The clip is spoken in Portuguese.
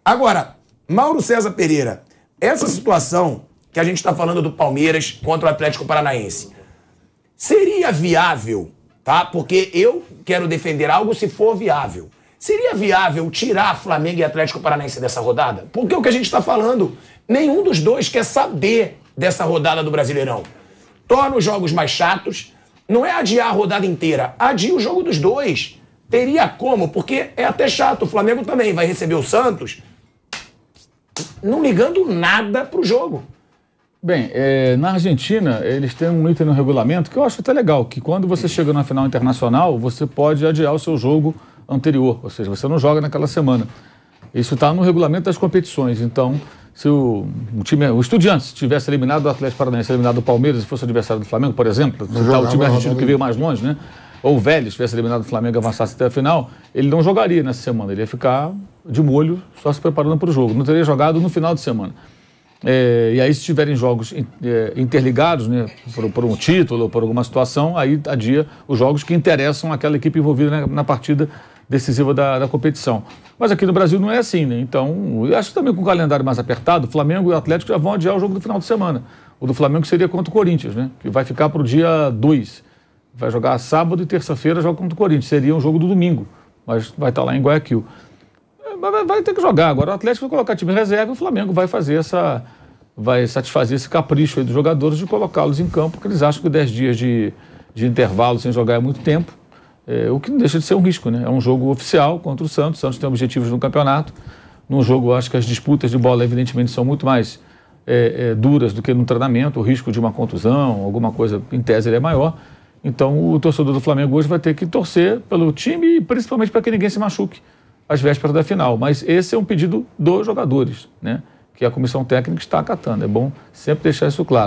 Agora, Mauro César Pereira, essa situação que a gente está falando do Palmeiras contra o Atlético Paranaense, seria viável, tá? Porque eu quero defender algo se for viável. Seria viável tirar Flamengo e Atlético Paranaense dessa rodada? Porque o que a gente está falando, nenhum dos dois quer saber dessa rodada do Brasileirão. Torna os jogos mais chatos, não é adiar a rodada inteira, adia o jogo dos dois. Teria como, porque é até chato, o Flamengo também vai receber o Santos não ligando nada pro jogo. Bem, na Argentina, eles têm um item no regulamento que eu acho até legal, que quando você chega na final internacional, você pode adiar o seu jogo anterior, ou seja, você não joga naquela semana. Isso está no regulamento das competições. Então, se o Estudiantes tivesse eliminado o Atlético Paranaense, eliminado o Palmeiras e fosse adversário do Flamengo, por exemplo, o time argentino que veio mais longe, né? Ou o Vélez tivesse eliminado o Flamengo e avançasse até a final, ele não jogaria nessa semana, ele ia ficar de molho só se preparando para o jogo, não teria jogado no final de semana. E aí, se tiverem jogos interligados, né, por um título ou por alguma situação, aí adia os jogos que interessam àquela equipe envolvida na partida decisiva da competição. Mas aqui no Brasil não é assim, né? Então, eu acho que também com o calendário mais apertado, o Flamengo e o Atlético já vão adiar o jogo do final de semana. O do Flamengo seria contra o Corinthians, né? Que vai ficar para o dia 2. Vai jogar sábado e terça-feira, joga contra o Corinthians. Seria um jogo do domingo, mas vai estar lá em Guayaquil. Vai ter que jogar. Agora o Atlético vai colocar time em reserva e o Flamengo vai satisfazer esse capricho aí dos jogadores de colocá-los em campo, porque eles acham que 10 dias de intervalo sem jogar é muito tempo, o que não deixa de ser um risco, né? É um jogo oficial contra o Santos. O Santos tem objetivos no campeonato. Num jogo, acho que as disputas de bola, evidentemente, são muito mais duras do que no treinamento. O risco de uma contusão, alguma coisa, em tese, ele é maior. Então, o torcedor do Flamengo hoje vai ter que torcer pelo time e principalmente para que ninguém se machuque às vésperas da final. Mas esse é um pedido dos jogadores, né? Que a comissão técnica está acatando. É bom sempre deixar isso claro.